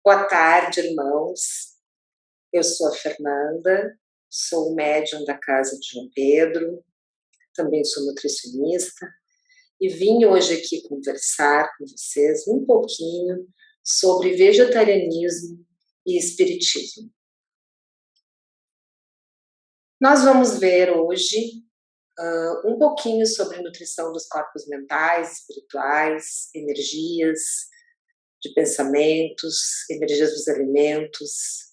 Boa tarde, irmãos. Eu sou a Fernanda, sou médium da Casa de João Pedro, também sou nutricionista e vim hoje aqui conversar com vocês um pouquinho sobre vegetarianismo e espiritismo. Nós vamos ver hoje um pouquinho sobre nutrição dos corpos mentais, espirituais, energias de pensamentos, energias dos alimentos.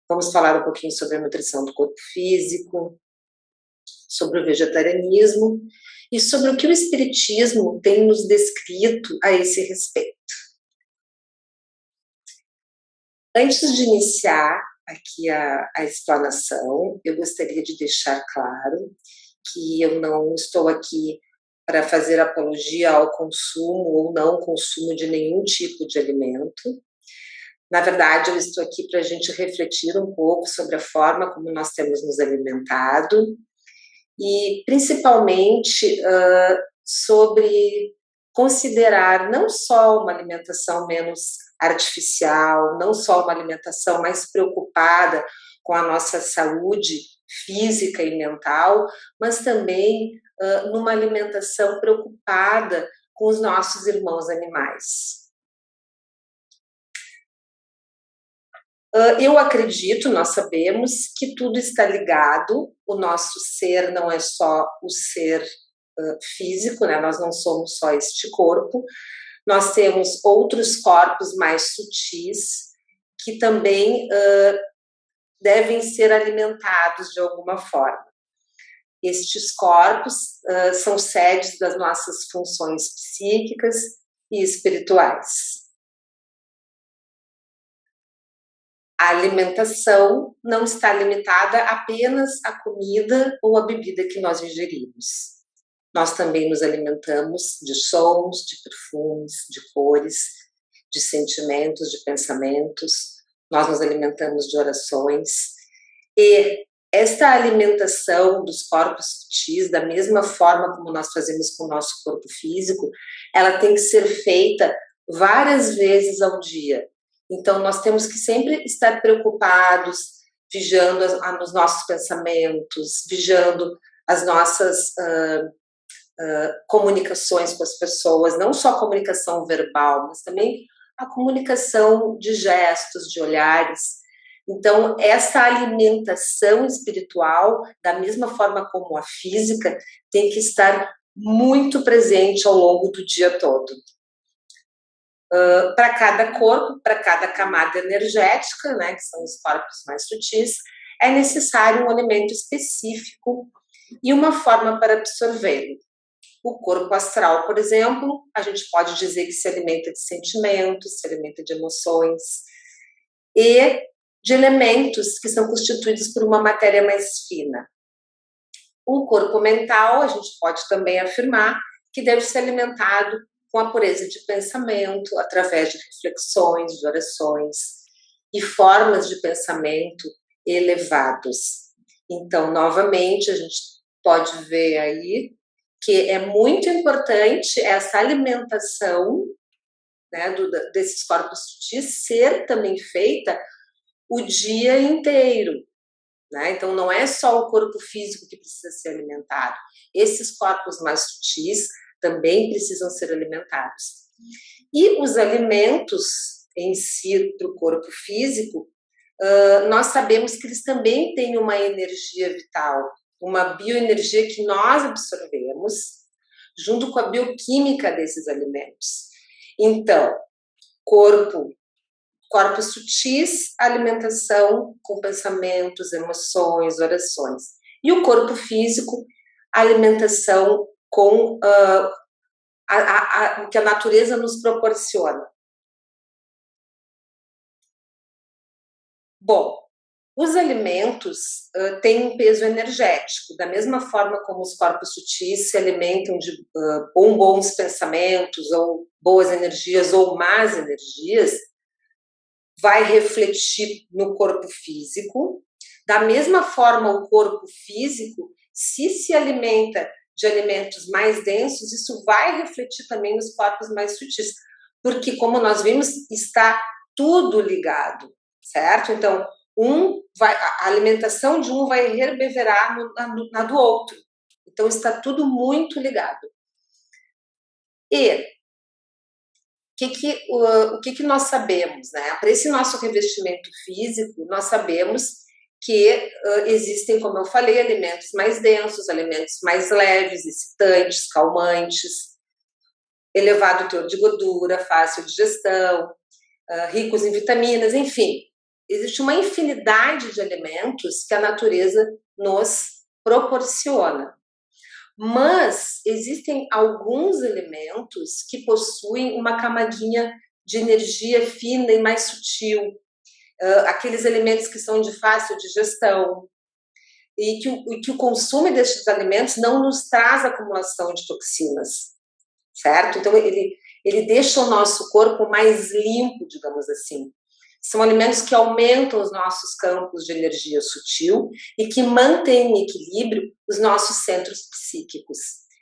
Vamos falar um pouquinho sobre a nutrição do corpo físico, sobre o vegetarianismo e sobre o que o espiritismo tem nos descrito a esse respeito. Antes de iniciar aqui a explanação, eu gostaria de deixar claro que eu não estou aqui para fazer apologia ao consumo ou não consumo de nenhum tipo de alimento. Na verdade, eu estou aqui para a gente refletir um pouco sobre a forma como nós temos nos alimentado e, principalmente, sobre considerar não só uma alimentação menos artificial, não só uma alimentação mais preocupada com a nossa saúde física e mental, mas também numa alimentação preocupada com os nossos irmãos animais. Eu acredito, nós sabemos que tudo está ligado, o nosso ser não é só o ser físico, né? Nós não somos só este corpo, nós temos outros corpos mais sutis que também devem ser alimentados de alguma forma. Estes corpos são sedes das nossas funções psíquicas e espirituais. A alimentação não está limitada apenas à comida ou à bebida que nós ingerimos. Nós também nos alimentamos de sons, de perfumes, de cores, de sentimentos, de pensamentos. Nós nos alimentamos de orações. E esta alimentação dos corpos sutis, da mesma forma como nós fazemos com o nosso corpo físico, ela tem que ser feita várias vezes ao dia. Então, nós temos que sempre estar preocupados, vigiando os nossos pensamentos, vigiando as nossas comunicações com as pessoas, não só a comunicação verbal, mas também a comunicação de gestos, de olhares. Então, essa alimentação espiritual, da mesma forma como a física, tem que estar muito presente ao longo do dia todo. Para cada corpo, para cada camada energética, né, que são os corpos mais sutis, é necessário um alimento específico e uma forma para absorvê-lo. O corpo astral, por exemplo, a gente pode dizer que se alimenta de sentimentos, se alimenta de emoções e de elementos que são constituídos por uma matéria mais fina. O corpo mental, a gente pode também afirmar que deve ser alimentado com a pureza de pensamento, através de reflexões, de orações e formas de pensamento elevados. Então, novamente, a gente pode ver aí que é muito importante essa alimentação, né, desses corpos sutis ser também feita o dia inteiro, né? Então, não é só o corpo físico que precisa ser alimentado. Esses corpos mais sutis também precisam ser alimentados. E os alimentos em si para o corpo físico, nós sabemos que eles também têm uma energia vital, uma bioenergia que nós absorvemos junto com a bioquímica desses alimentos. Então, corpos sutis, alimentação com pensamentos, emoções, orações. E o corpo físico, alimentação com o que a natureza nos proporciona. Bom, os alimentos têm um peso energético, da mesma forma como os corpos sutis se alimentam de ou bons pensamentos, ou boas energias, ou más energias, vai refletir no corpo físico. Da mesma forma, o corpo físico, se alimenta de alimentos mais densos, isso vai refletir também nos corpos mais sutis, porque, como nós vimos, está tudo ligado, certo? Então, a alimentação de um vai reverberar na do outro. Então, está tudo muito ligado. E o que nós sabemos, né? Para esse nosso revestimento físico, nós sabemos que existem, como eu falei, alimentos mais densos, alimentos mais leves, excitantes, calmantes, elevado teor de gordura, fácil digestão, ricos em vitaminas, enfim. Existe uma infinidade de alimentos que a natureza nos proporciona. Mas existem alguns elementos que possuem uma camadinha de energia fina e mais sutil, aqueles elementos que são de fácil digestão, e que o consumo destes alimentos não nos traz acumulação de toxinas, certo? Então, ele deixa o nosso corpo mais limpo, digamos assim. São alimentos que aumentam os nossos campos de energia sutil e que mantêm em equilíbrio os nossos centros psíquicos.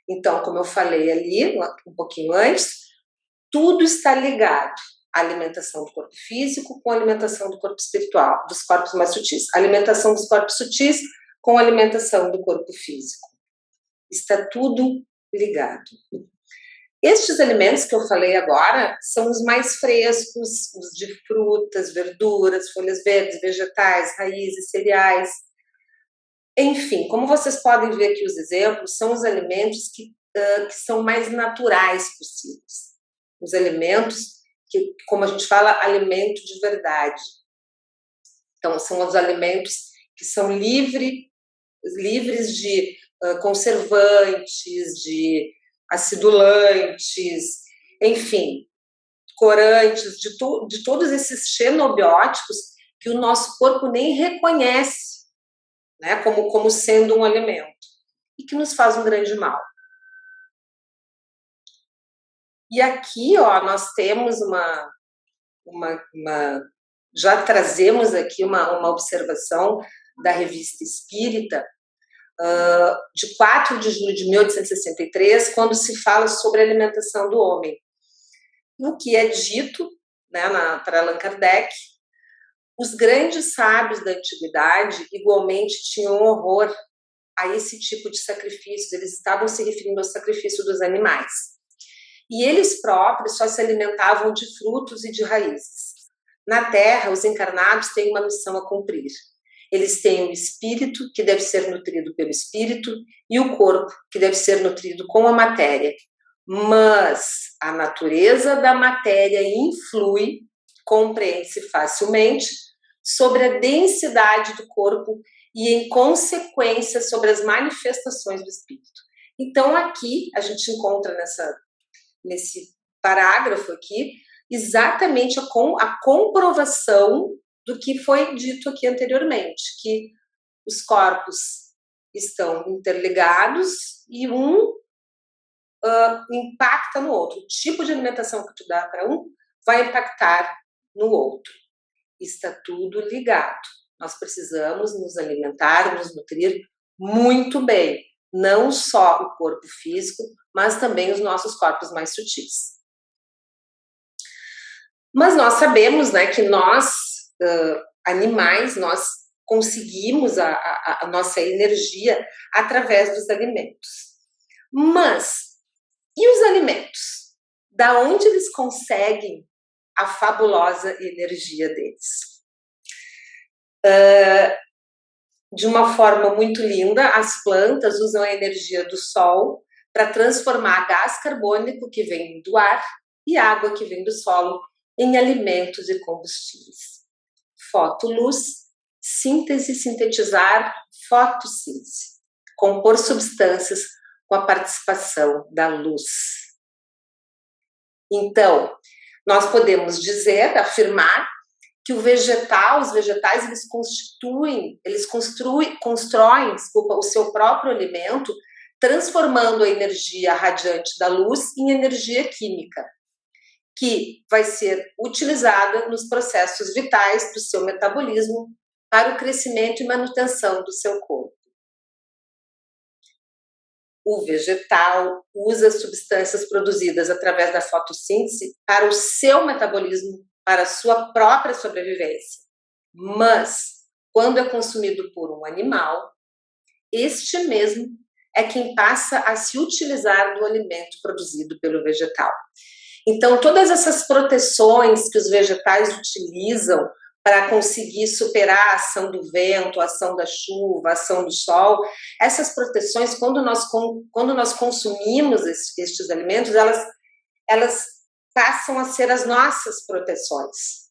Então, como eu falei ali, um pouquinho antes, tudo está ligado. A alimentação do corpo físico com a alimentação do corpo espiritual, dos corpos mais sutis. A alimentação dos corpos sutis com a alimentação do corpo físico. Está tudo ligado. Estes alimentos que eu falei agora são os mais frescos, os de frutas, verduras, folhas verdes, vegetais, raízes, cereais. Enfim, como vocês podem ver aqui os exemplos, são os alimentos que são mais naturais possíveis. Os alimentos que, como a gente fala, alimento de verdade. Então, são os alimentos que são livres de conservantes, de acidulantes, enfim, corantes, de todos esses xenobióticos que o nosso corpo nem reconhece, né, como sendo um alimento, e que nos faz um grande mal. E aqui, ó, nós temos já trazemos aqui uma observação da Revista Espírita, de 4 de julho de 1863, quando se fala sobre a alimentação do homem. No que é dito, né, para Allan Kardec, os grandes sábios da antiguidade igualmente tinham horror a esse tipo de sacrifícios, eles estavam se referindo ao sacrifício dos animais. E eles próprios só se alimentavam de frutos e de raízes. Na Terra, os encarnados têm uma missão a cumprir. Eles têm o espírito, que deve ser nutrido pelo espírito, e o corpo, que deve ser nutrido com a matéria. Mas a natureza da matéria influi, compreende-se facilmente, sobre a densidade do corpo e, em consequência, sobre as manifestações do espírito. Então, aqui, a gente encontra nesse parágrafo aqui, exatamente a comprovação do que foi dito aqui anteriormente, que os corpos estão interligados e um impacta no outro. O tipo de alimentação que tu dá para um vai impactar no outro. Está tudo ligado. Nós precisamos nos alimentar, nos nutrir muito bem. Não só o corpo físico, mas também os nossos corpos mais sutis. Mas nós sabemos, né, que nós, animais, nós conseguimos a nossa energia através dos alimentos. Mas, e os alimentos? Da onde eles conseguem a fabulosa energia deles? De uma forma muito linda, as plantas usam a energia do sol para transformar gás carbônico que vem do ar e água que vem do solo em alimentos e combustíveis. Fotoluz, síntese, sintetizar, fotossíntese, compor substâncias com a participação da luz. Então, nós podemos dizer, afirmar, que os vegetais, eles constroem o seu próprio alimento, transformando a energia radiante da luz em energia química, que vai ser utilizada nos processos vitais do seu metabolismo para o crescimento e manutenção do seu corpo. O vegetal usa substâncias produzidas através da fotossíntese para o seu metabolismo para a sua própria sobrevivência. Mas, quando é consumido por um animal, este mesmo é quem passa a se utilizar do alimento produzido pelo vegetal. Então, todas essas proteções que os vegetais utilizam para conseguir superar a ação do vento, a ação da chuva, a ação do sol, essas proteções, quando nós consumimos estes alimentos, elas passam a ser as nossas proteções.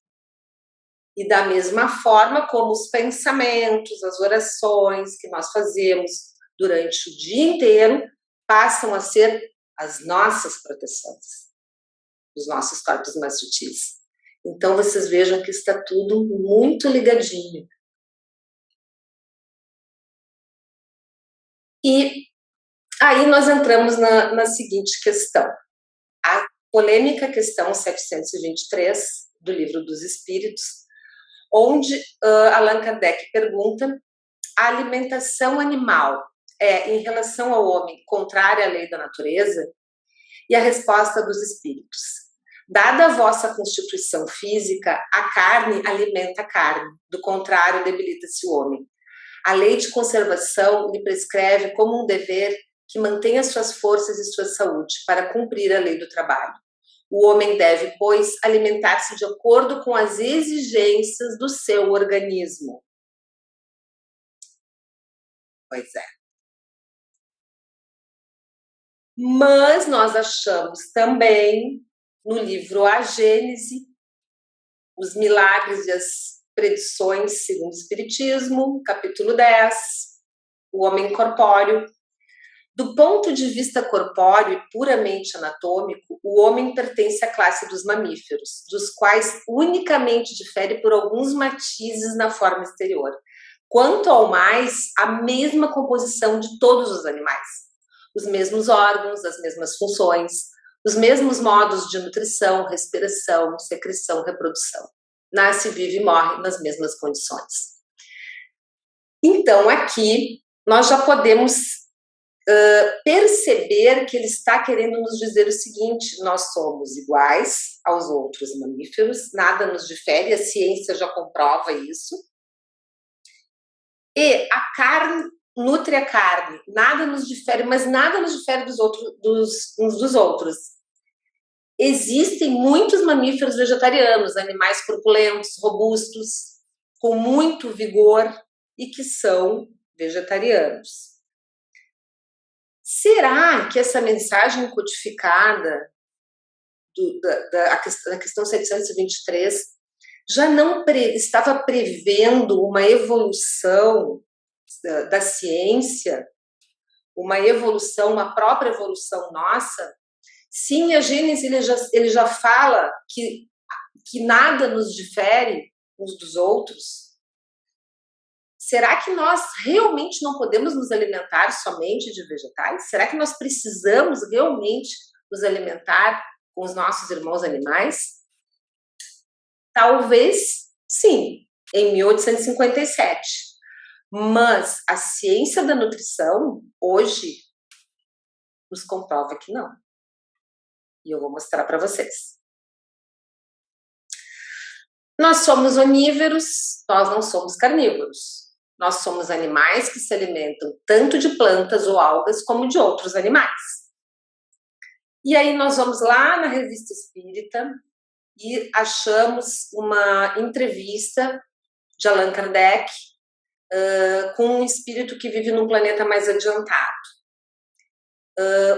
E da mesma forma como os pensamentos, as orações que nós fazemos durante o dia inteiro passam a ser as nossas proteções, os nossos corpos mais sutis. Então, vocês vejam que está tudo muito ligadinho. E aí nós entramos na seguinte questão. A polêmica questão 723 do Livro dos Espíritos, onde Allan Kardec pergunta: a alimentação animal é, em relação ao homem, contrária à lei da natureza? E a resposta dos espíritos: dada a vossa constituição física, a carne alimenta a carne, do contrário, debilita-se o homem. A lei de conservação lhe prescreve como um dever que mantenha suas forças e sua saúde para cumprir a lei do trabalho. O homem deve, pois, alimentar-se de acordo com as exigências do seu organismo. Pois é. Mas nós achamos também no livro A Gênese, os milagres e as predições segundo o Espiritismo, capítulo 10, o homem corpóreo. Do ponto de vista corpóreo e puramente anatômico, o homem pertence à classe dos mamíferos, dos quais unicamente difere por alguns matizes na forma exterior. Quanto ao mais, a mesma composição de todos os animais. Os mesmos órgãos, as mesmas funções, os mesmos modos de nutrição, respiração, secreção, reprodução. Nasce, vive e morre nas mesmas condições. Então, aqui, nós já podemos perceber que ele está querendo nos dizer o seguinte: nós somos iguais aos outros mamíferos, nada nos difere, a ciência já comprova isso. E a carne nutre a carne, nada nos difere, mas nada nos difere uns dos outros. Existem muitos mamíferos vegetarianos, animais corpulentos, robustos, com muito vigor e que são vegetarianos. Será que essa mensagem codificada da questão 723 já não estava prevendo uma evolução da ciência, uma evolução, uma própria evolução nossa? Sim, a Gênesis ele já fala que nada nos difere uns dos outros. Será que nós realmente não podemos nos alimentar somente de vegetais? Será que nós precisamos realmente nos alimentar com os nossos irmãos animais? Talvez sim, em 1857. Mas a ciência da nutrição, hoje, nos comprova que não. E eu vou mostrar para vocês. Nós somos onívoros, nós não somos carnívoros. Nós somos animais que se alimentam tanto de plantas ou algas como de outros animais. E aí nós vamos lá na Revista Espírita e achamos uma entrevista de Allan Kardec com um espírito que vive num planeta mais adiantado,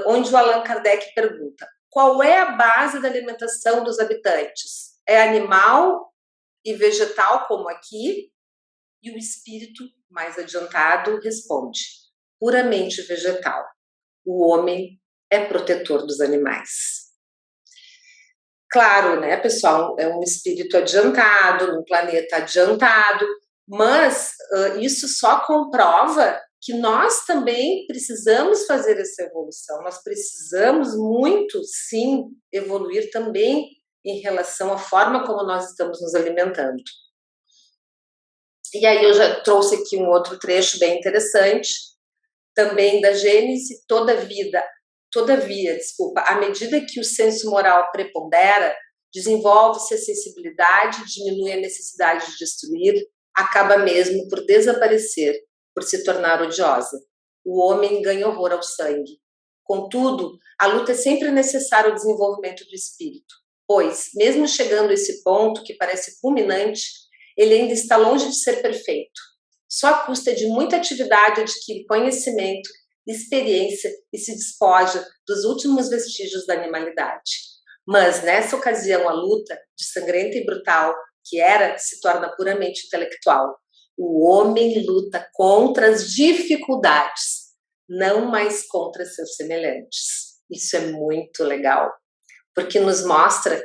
onde o Allan Kardec pergunta: qual é a base da alimentação dos habitantes? É animal e vegetal, como aqui? E o espírito mais adiantado responde: puramente vegetal. O homem é protetor dos animais. Claro, né, pessoal, é um espírito adiantado, num planeta adiantado, mas isso só comprova que nós também precisamos fazer essa evolução. Nós precisamos muito, sim, evoluir também em relação à forma como nós estamos nos alimentando. E aí eu já trouxe aqui um outro trecho bem interessante, também da Gênese: todavia, à medida que o senso moral prepondera, desenvolve-se a sensibilidade, diminui a necessidade de destruir, acaba mesmo por desaparecer, por se tornar odiosa. O homem ganha horror ao sangue. Contudo, a luta é sempre necessária ao desenvolvimento do espírito, pois, mesmo chegando a esse ponto que parece culminante, ele ainda está longe de ser perfeito. Só à custa de muita atividade adquire conhecimento, experiência e se despoja dos últimos vestígios da animalidade. Mas, nessa ocasião, a luta, de sangrenta e brutal, que era, se torna puramente intelectual. O homem luta contra as dificuldades, não mais contra seus semelhantes. Isso é muito legal, porque nos mostra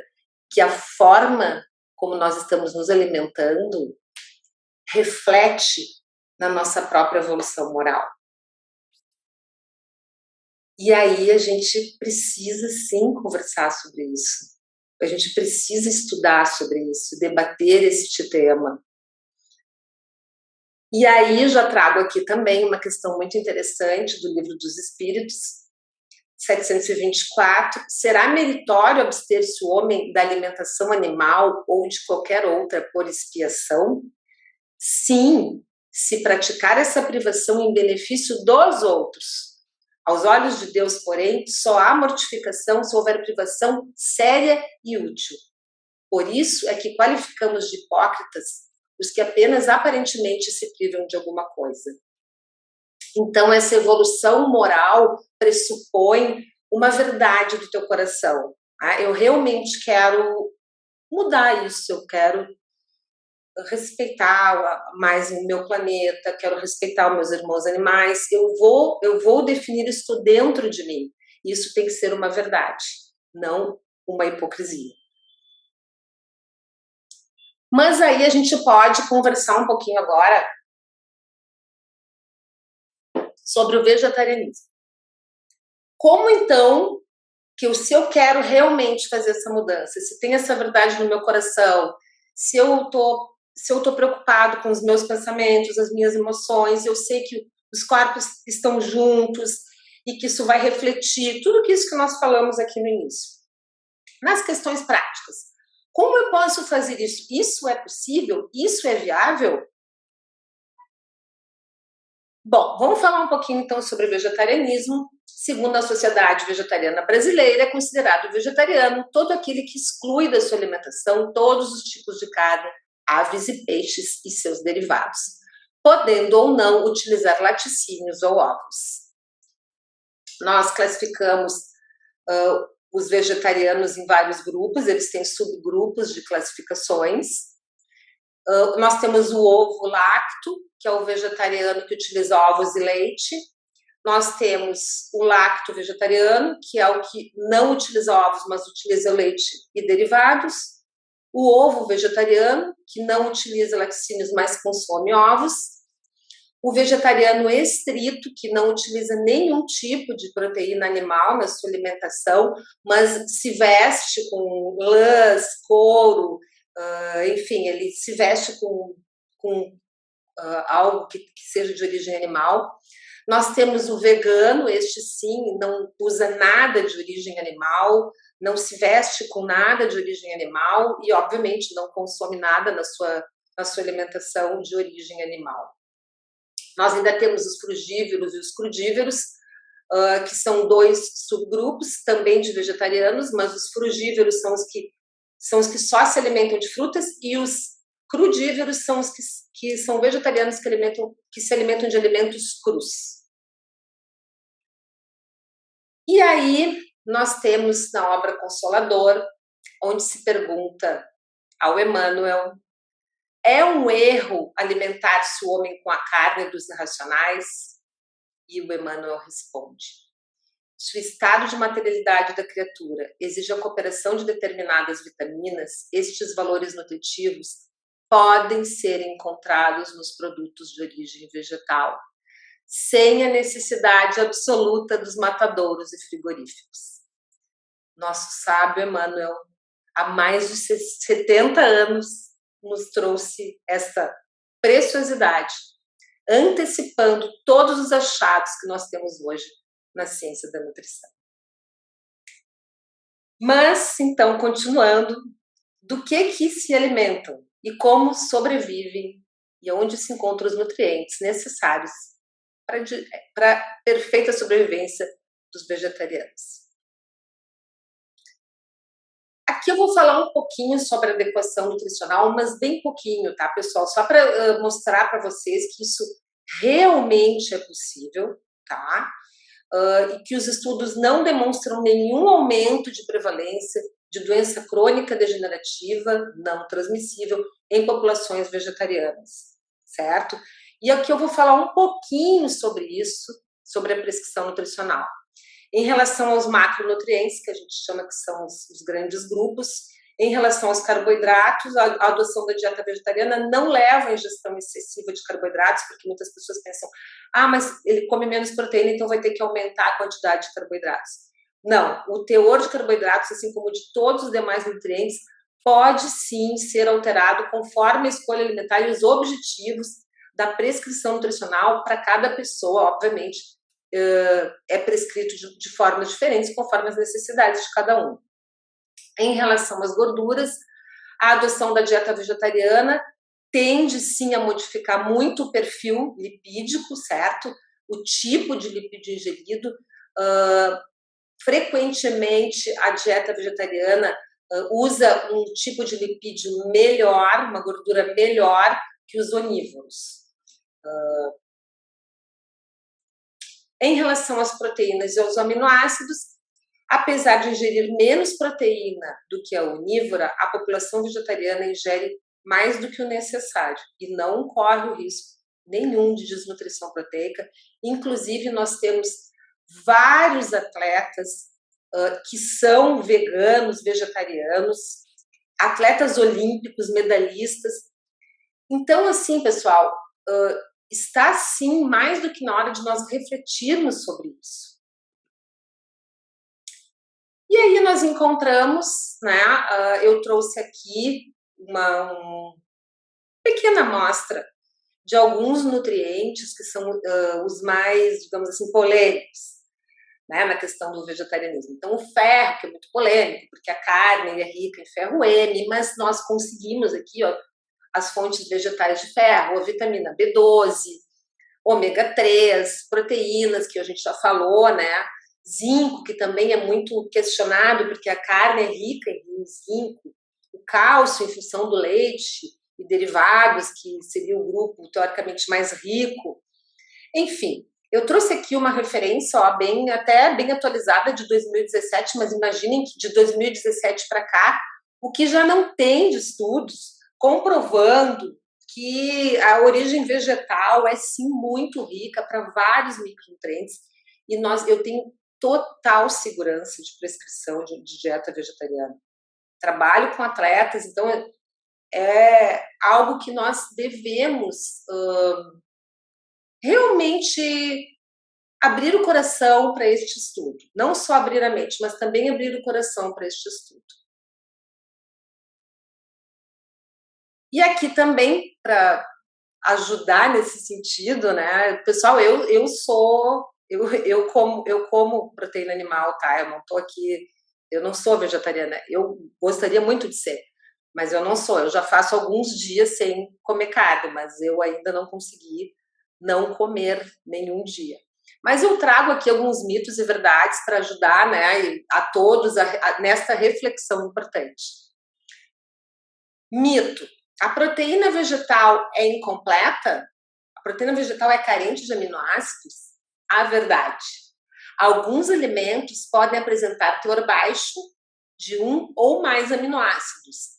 que a forma como nós estamos nos alimentando reflete na nossa própria evolução moral. E aí a gente precisa sim conversar sobre isso. A gente precisa estudar sobre isso, debater este tema. E aí já trago aqui também uma questão muito interessante do Livro dos Espíritos, 724. Será meritório abster-se o homem da alimentação animal ou de qualquer outra por expiação? Sim, se praticar essa privação em benefício dos outros. Aos olhos de Deus, porém, só há mortificação se houver privação séria e útil. Por isso é que qualificamos de hipócritas os que apenas aparentemente se privam de alguma coisa. Então, essa evolução moral pressupõe uma verdade do teu coração. Eu realmente quero mudar isso, eu quero respeitar mais o meu planeta, quero respeitar os meus irmãos animais, eu vou definir isso dentro de mim. Isso tem que ser uma verdade, não uma hipocrisia. Mas aí a gente pode conversar um pouquinho agora sobre o vegetarianismo. Como então, se eu quero realmente fazer essa mudança, se tem essa verdade no meu coração, se eu tô preocupado com os meus pensamentos, as minhas emoções, eu sei que os corpos estão juntos e que isso vai refletir tudo isso que nós falamos aqui no início. Nas questões práticas, como eu posso fazer isso? Isso é possível? Isso é viável? Bom, vamos falar um pouquinho então sobre o vegetarianismo. Segundo a Sociedade Vegetariana Brasileira, é considerado vegetariano todo aquele que exclui da sua alimentação todos os tipos de carne, aves e peixes e seus derivados, podendo ou não utilizar laticínios ou ovos. Nós classificamos os vegetarianos em vários grupos, eles têm subgrupos de classificações. Nós temos o ovo lacto, que é o vegetariano que utiliza ovos e leite. Nós temos o lacto vegetariano, que é o que não utiliza ovos, mas utiliza leite e derivados. O ovo vegetariano, que não utiliza laticínios, mas consome ovos. O vegetariano estrito, que não utiliza nenhum tipo de proteína animal na sua alimentação, mas se veste com lãs, couro, enfim, ele se veste com algo que seja de origem animal. Nós temos o vegano, este sim, não usa nada de origem animal, não se veste com nada de origem animal e, obviamente, não consome nada na sua alimentação de origem animal. Nós ainda temos os frugívoros e os crudívoros, que são dois subgrupos também de vegetarianos, mas os frugívoros são os que só se alimentam de frutas e os crudívoros são os que são vegetarianos que se alimentam de alimentos crus. E aí nós temos na obra Consolador, onde se pergunta ao Emmanuel: é um erro alimentar-se o homem com a carne dos irracionais? E o Emmanuel responde: se o estado de materialidade da criatura exige a cooperação de determinadas vitaminas, estes valores nutritivos podem ser encontrados nos produtos de origem vegetal, sem a necessidade absoluta dos matadouros e frigoríficos. Nosso sábio Emmanuel, há mais de 70 anos, nos trouxe essa preciosidade, antecipando todos os achados que nós temos hoje na ciência da nutrição. Mas, então, continuando, do que se alimentam e como sobrevivem e onde se encontram os nutrientes necessários para a perfeita sobrevivência dos vegetarianos. Aqui eu vou falar um pouquinho sobre adequação nutricional, mas bem pouquinho, tá, pessoal? Só para mostrar para vocês que isso realmente é possível, tá? E que os estudos não demonstram nenhum aumento de prevalência de doença crônica degenerativa não transmissível em populações vegetarianas, certo? E aqui eu vou falar um pouquinho sobre isso, sobre a prescrição nutricional. Em relação aos macronutrientes, que a gente chama que são os grandes grupos, em relação aos carboidratos, a adoção da dieta vegetariana não leva à ingestão excessiva de carboidratos, porque muitas pessoas pensam, mas ele come menos proteína, então vai ter que aumentar a quantidade de carboidratos. Não, o teor de carboidratos, assim como de todos os demais nutrientes, pode sim ser alterado conforme a escolha alimentar e os objetivos da prescrição nutricional para cada pessoa, obviamente, é prescrito de formas diferentes, conforme as necessidades de cada um. Em relação às gorduras, a adoção da dieta vegetariana tende sim a modificar muito o perfil lipídico, certo? O tipo de lipídio ingerido. Frequentemente, a dieta vegetariana usa um tipo de lipídio melhor, uma gordura melhor que os onívoros. Em relação às proteínas e aos aminoácidos, apesar de ingerir menos proteína do que a onívora, a população vegetariana ingere mais do que o necessário e não corre o risco nenhum de desnutrição proteica. Inclusive, nós temos vários atletas que são veganos, vegetarianos, atletas olímpicos, medalhistas. Então, assim, pessoal, está sim mais do que na hora de nós refletirmos sobre isso. E aí nós encontramos, né, eu trouxe aqui uma pequena amostra de alguns nutrientes que são os mais, digamos assim, polêmicos, né, na questão do vegetarianismo. Então, o ferro, que é muito polêmico, porque a carne é rica em ferro M, mas nós conseguimos aqui, as fontes vegetais de ferro, a vitamina B12, ômega 3, proteínas, que a gente já falou, né? Zinco, que também é muito questionado, porque a carne é rica em zinco, o cálcio, em função do leite e derivados, que seria o grupo teoricamente mais rico. Enfim, eu trouxe aqui uma referência, até bem atualizada, de 2017, mas imaginem que de 2017 para cá, o que já não tem de estudos comprovando que a origem vegetal é sim muito rica para vários micronutrientes e eu tenho total segurança de prescrição de dieta vegetariana. Trabalho com atletas, então é algo que nós devemos realmente abrir o coração para este estudo. Não só abrir a mente, mas também abrir o coração para este estudo. E aqui também, para ajudar nesse sentido, né? Pessoal, eu como proteína animal, tá? Eu não tô aqui, eu não sou vegetariana. Eu gostaria muito de ser, mas eu não sou. Eu já faço alguns dias sem comer carne, mas eu ainda não consegui não comer nenhum dia. Mas eu trago aqui alguns mitos e verdades para ajudar, né, a todos nesta reflexão importante. Mito: a proteína vegetal é incompleta? A proteína vegetal é carente de aminoácidos? A verdade: alguns alimentos podem apresentar teor baixo de um ou mais aminoácidos.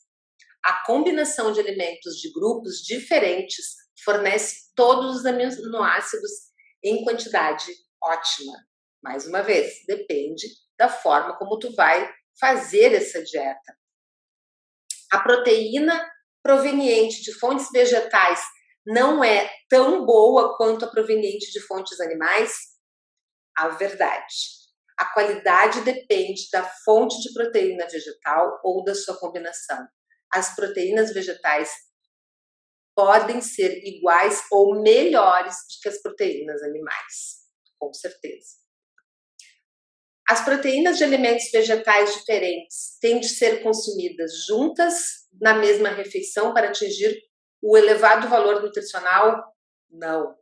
A combinação de alimentos de grupos diferentes fornece todos os aminoácidos em quantidade ótima. Mais uma vez, depende da forma como tu vai fazer essa dieta. A proteína proveniente de fontes vegetais não é tão boa quanto a proveniente de fontes animais? A verdade: a qualidade depende da fonte de proteína vegetal ou da sua combinação. As proteínas vegetais podem ser iguais ou melhores do que as proteínas animais, com certeza. As proteínas de alimentos vegetais diferentes têm de ser consumidas juntas na mesma refeição para atingir o elevado valor nutricional? Não.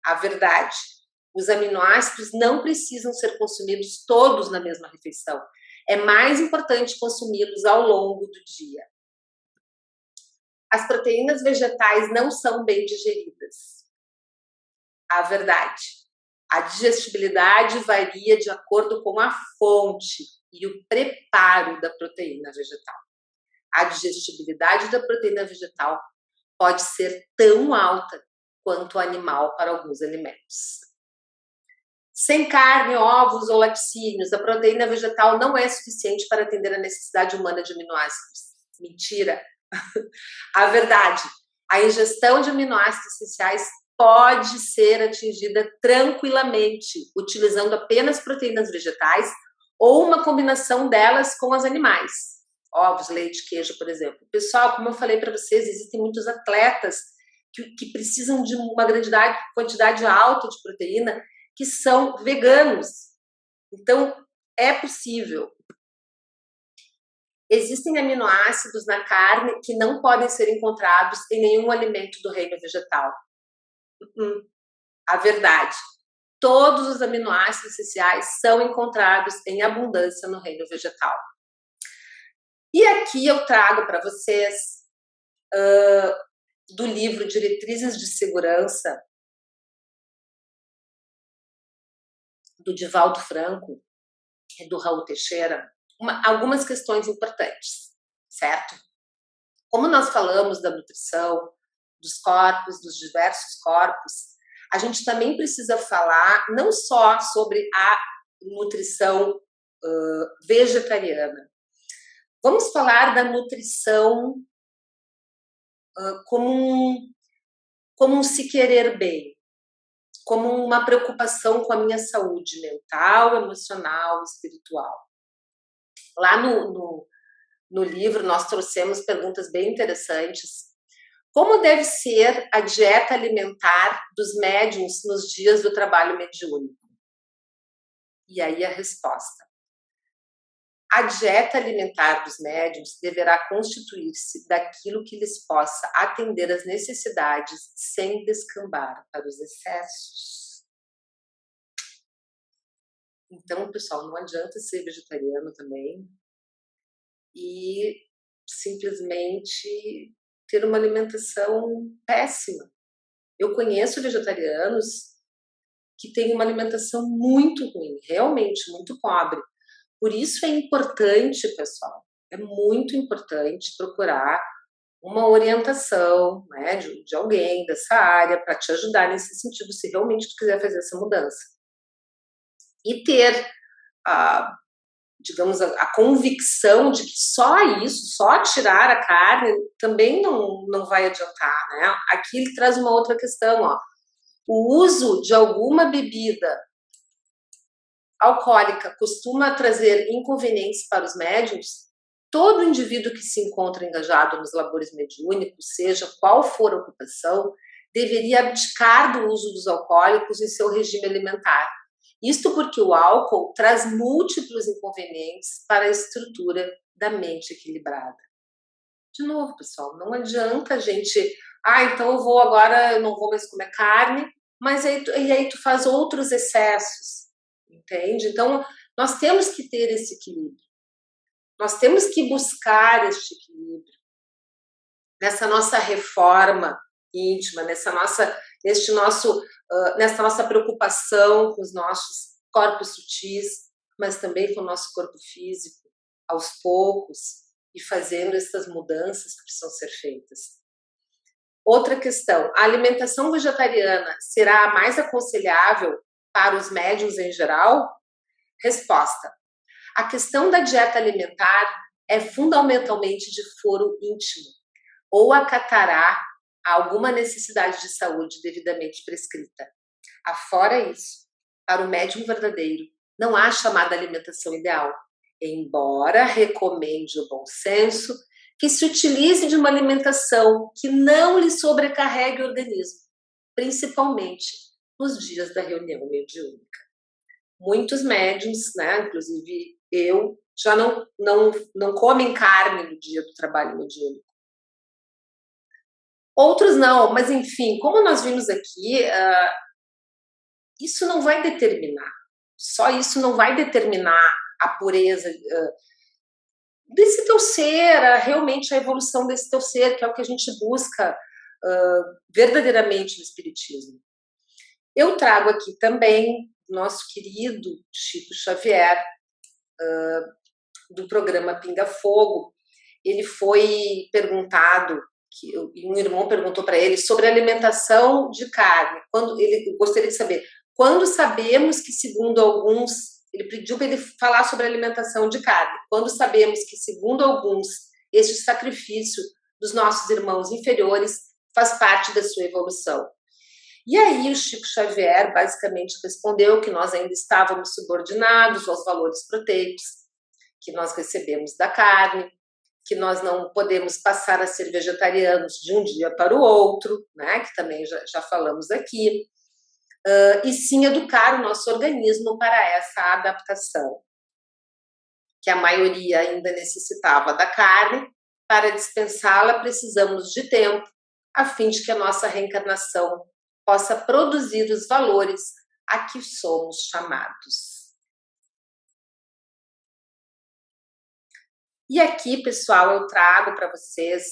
A verdade, os aminoácidos não precisam ser consumidos todos na mesma refeição. É mais importante consumi-los ao longo do dia. As proteínas vegetais não são bem digeridas. A verdade, a digestibilidade varia de acordo com a fonte e o preparo da proteína vegetal. A digestibilidade da proteína vegetal pode ser tão alta quanto animal para alguns alimentos. Sem carne, ovos ou laticínios, a proteína vegetal não é suficiente para atender a necessidade humana de aminoácidos. Mentira! A verdade, a ingestão de aminoácidos essenciais pode ser atingida tranquilamente, utilizando apenas proteínas vegetais ou uma combinação delas com as animais. Ovos, leite, queijo, por exemplo. Pessoal, como eu falei para vocês, existem muitos atletas que precisam de uma quantidade alta de proteína que são veganos. Então, é possível. Existem aminoácidos na carne que não podem ser encontrados em nenhum alimento do reino vegetal. A verdade, todos os aminoácidos essenciais são encontrados em abundância no reino vegetal. E aqui eu trago para vocês do livro Diretrizes de Segurança, do Divaldo Franco e do Raul Teixeira, algumas questões importantes, certo? Como nós falamos da nutrição, dos corpos, dos diversos corpos, a gente também precisa falar não só sobre a nutrição vegetariana. Vamos falar da nutrição como um se querer bem, como uma preocupação com a minha saúde mental, emocional, espiritual. Lá no livro nós trouxemos perguntas bem interessantes. Como deve ser a dieta alimentar dos médiuns nos dias do trabalho mediúnico? E aí a resposta. A dieta alimentar dos médiuns deverá constituir-se daquilo que lhes possa atender às necessidades sem descambar para os excessos. Então, pessoal, não adianta ser vegetariano também e simplesmente ter uma alimentação péssima. Eu conheço vegetarianos que têm uma alimentação muito ruim, realmente muito pobre. Por isso é importante, pessoal, é muito importante procurar uma orientação, né, de alguém dessa área para te ajudar nesse sentido, se realmente tu quiser fazer essa mudança. E ter, digamos, a convicção de que só isso, só tirar a carne, também não vai adiantar, né? Aqui ele traz uma outra questão, ó. O uso de alguma bebida alcoólica costuma trazer inconvenientes para os médiuns. Todo indivíduo que se encontra engajado nos labores mediúnicos, seja qual for a ocupação, deveria abdicar do uso dos alcoólicos em seu regime alimentar. Isto porque o álcool traz múltiplos inconvenientes para a estrutura da mente equilibrada. De novo, pessoal, não adianta a gente... então eu não vou mais comer carne, mas aí tu faz outros excessos, entende? Então, nós temos que ter esse equilíbrio. Nós temos que buscar este equilíbrio nessa nossa reforma íntima, nessa nossa preocupação com os nossos corpos sutis, mas também com o nosso corpo físico, aos poucos, e fazendo essas mudanças que precisam ser feitas. Outra questão, a alimentação vegetariana será a mais aconselhável para os médiuns em geral? Resposta. A questão da dieta alimentar é fundamentalmente de foro íntimo, ou acatará alguma necessidade de saúde devidamente prescrita. Afora isso, para o médium verdadeiro, não há chamada alimentação ideal, embora recomende o bom senso que se utilize de uma alimentação que não lhe sobrecarregue o organismo, principalmente nos dias da reunião mediúnica. muitos médiuns, né, inclusive eu, já não comem carne no dia do trabalho mediúnico. Outros não, mas enfim, como nós vimos aqui, isso não vai determinar, só isso não vai determinar a pureza desse teu ser, realmente a evolução desse teu ser, que é o que a gente busca verdadeiramente no Espiritismo. Eu trago aqui também nosso querido Chico Xavier, do programa Pinga Fogo. Ele foi perguntado, um irmão perguntou para ele sobre alimentação de carne. Ele gostaria de saber, quando sabemos que, segundo alguns, ele pediu para ele falar sobre alimentação de carne, quando sabemos que, segundo alguns, este sacrifício dos nossos irmãos inferiores faz parte da sua evolução. E aí o Chico Xavier basicamente respondeu que nós ainda estávamos subordinados aos valores proteicos que nós recebemos da carne, que nós não podemos passar a ser vegetarianos de um dia para o outro, né, que também já falamos aqui, e sim educar o nosso organismo para essa adaptação, que a maioria ainda necessitava da carne. Para dispensá-la, precisamos de tempo, a fim de que a nossa reencarnação possa produzir os valores a que somos chamados. E aqui, pessoal, eu trago para vocês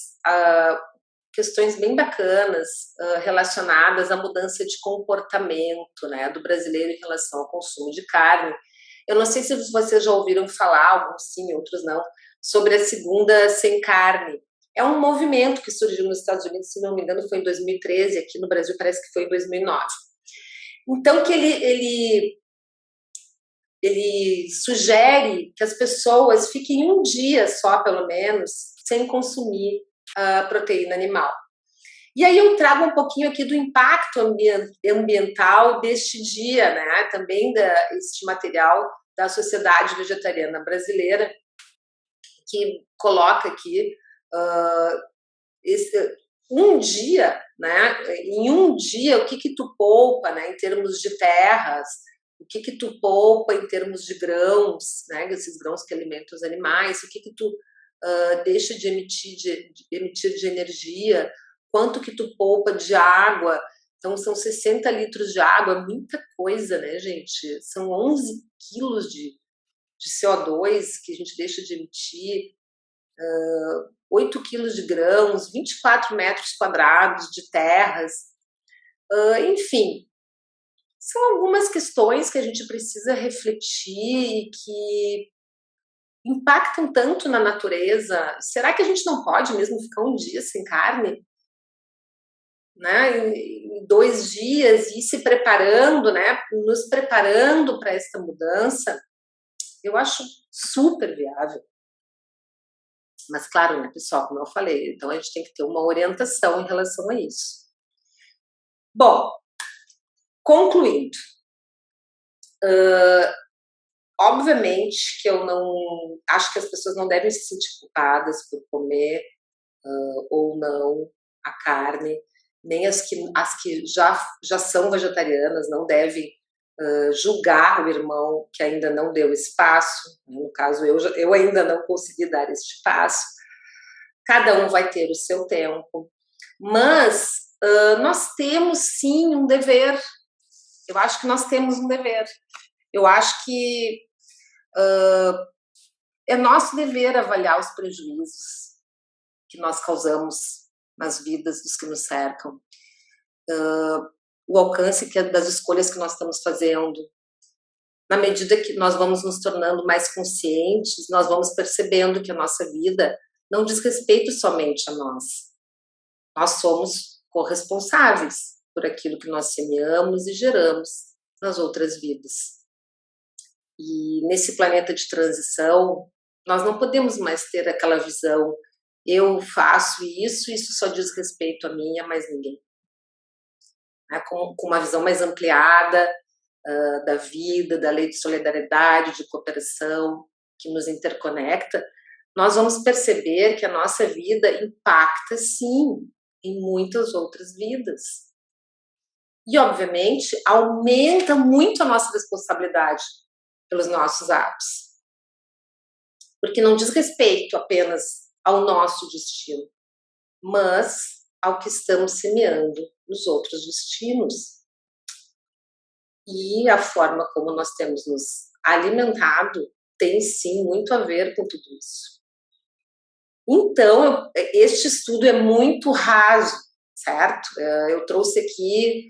questões bem bacanas relacionadas à mudança de comportamento, né, do brasileiro em relação ao consumo de carne. Eu não sei se vocês já ouviram falar, alguns sim, outros não, sobre a segunda sem carne. É um movimento que surgiu nos Estados Unidos, se não me engano, foi em 2013, aqui no Brasil parece que foi em 2009. Então, que ele sugere que as pessoas fiquem um dia só, pelo menos, sem consumir proteína animal. E aí eu trago um pouquinho aqui do impacto ambiental deste dia, né? Também este material da Sociedade Vegetariana Brasileira, que coloca aqui um dia, né? Em um dia, o que tu poupa, né? Em termos de terras, o que tu poupa em termos de grãos, né? Esses grãos que alimentam os animais, o que tu deixa de emitir de energia, quanto que tu poupa de água. Então, são 60 litros de água, muita coisa, né, gente? São 11 quilos de CO2 que a gente deixa de emitir, 8 quilos de grãos, 24 metros quadrados de terras, enfim. São algumas questões que a gente precisa refletir e que impactam tanto na natureza. Será que a gente não pode mesmo ficar um dia sem carne? Né? Em 2 dias, e ir se preparando, né? Nos preparando para esta mudança, eu acho super viável. Mas, claro, né, pessoal, como eu falei, então a gente tem que ter uma orientação em relação a isso. Bom, concluindo, obviamente que eu não acho que as pessoas não devem se sentir culpadas por comer ou não a carne, nem as que já são vegetarianas não devem julgar o irmão que ainda não deu espaço. No caso, eu ainda não consegui dar este passo. Cada um vai ter o seu tempo, mas nós temos sim um dever. Eu acho que nós temos um dever. Eu acho que é nosso dever avaliar os prejuízos que nós causamos nas vidas dos que nos cercam, o alcance das escolhas que nós estamos fazendo. Na medida que nós vamos nos tornando mais conscientes, nós vamos percebendo que a nossa vida não diz respeito somente a nós. Nós somos corresponsáveis por aquilo que nós semeamos e geramos nas outras vidas. E nesse planeta de transição, nós não podemos mais ter aquela visão, eu faço isso só diz respeito a mim e a mais ninguém. Com uma visão mais ampliada da vida, da lei de solidariedade, de cooperação, que nos interconecta, nós vamos perceber que a nossa vida impacta, sim, em muitas outras vidas. E, obviamente, aumenta muito a nossa responsabilidade pelos nossos atos. Porque não diz respeito apenas ao nosso destino, mas ao que estamos semeando nos outros destinos. E a forma como nós temos nos alimentado tem, sim, muito a ver com tudo isso. Então, este estudo é muito raso, certo? Eu trouxe aqui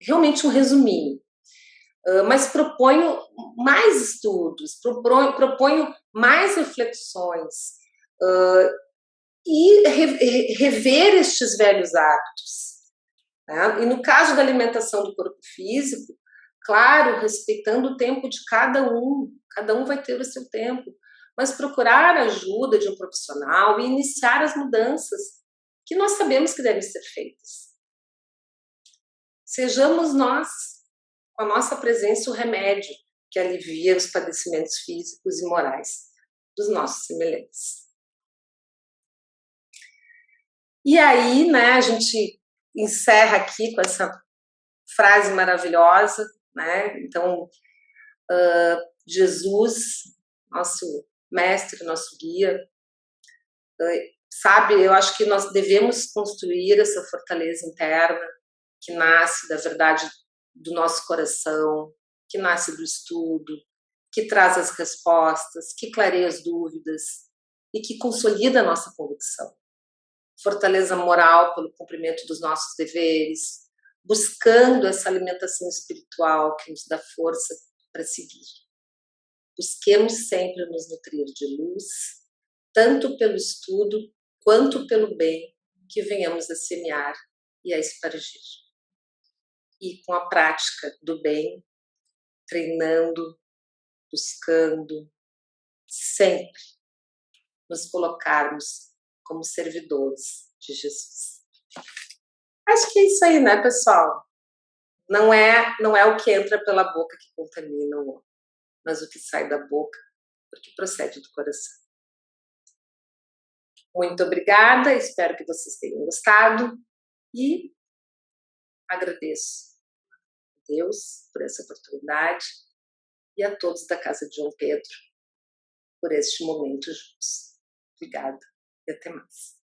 realmente um resuminho, mas proponho mais estudos, proponho mais reflexões e rever estes velhos hábitos. Né? E no caso da alimentação do corpo físico, claro, respeitando o tempo de cada um vai ter o seu tempo, mas procurar a ajuda de um profissional e iniciar as mudanças que nós sabemos que devem ser feitas. Sejamos nós, com a nossa presença, o remédio que alivia os padecimentos físicos e morais dos nossos semelhantes. E aí, né, a gente encerra aqui com essa frase maravilhosa, né? Então, Jesus, nosso mestre, nosso guia, sabe, eu acho que nós devemos construir essa fortaleza interna que nasce da verdade do nosso coração, que nasce do estudo, que traz as respostas, que clareia as dúvidas e que consolida a nossa convicção. Fortaleza moral pelo cumprimento dos nossos deveres, buscando essa alimentação espiritual que nos dá força para seguir. Busquemos sempre nos nutrir de luz, tanto pelo estudo quanto pelo bem que venhamos a semear e a espargir. E com a prática do bem, treinando, buscando, sempre nos colocarmos como servidores de Jesus. Acho que é isso aí, né, pessoal? Não é o que entra pela boca que contamina o homem, mas o que sai da boca, porque procede do coração. Muito obrigada, espero que vocês tenham gostado e agradeço a Deus por essa oportunidade e a todos da Casa de João Pedro por este momento juntos. Obrigada e até mais.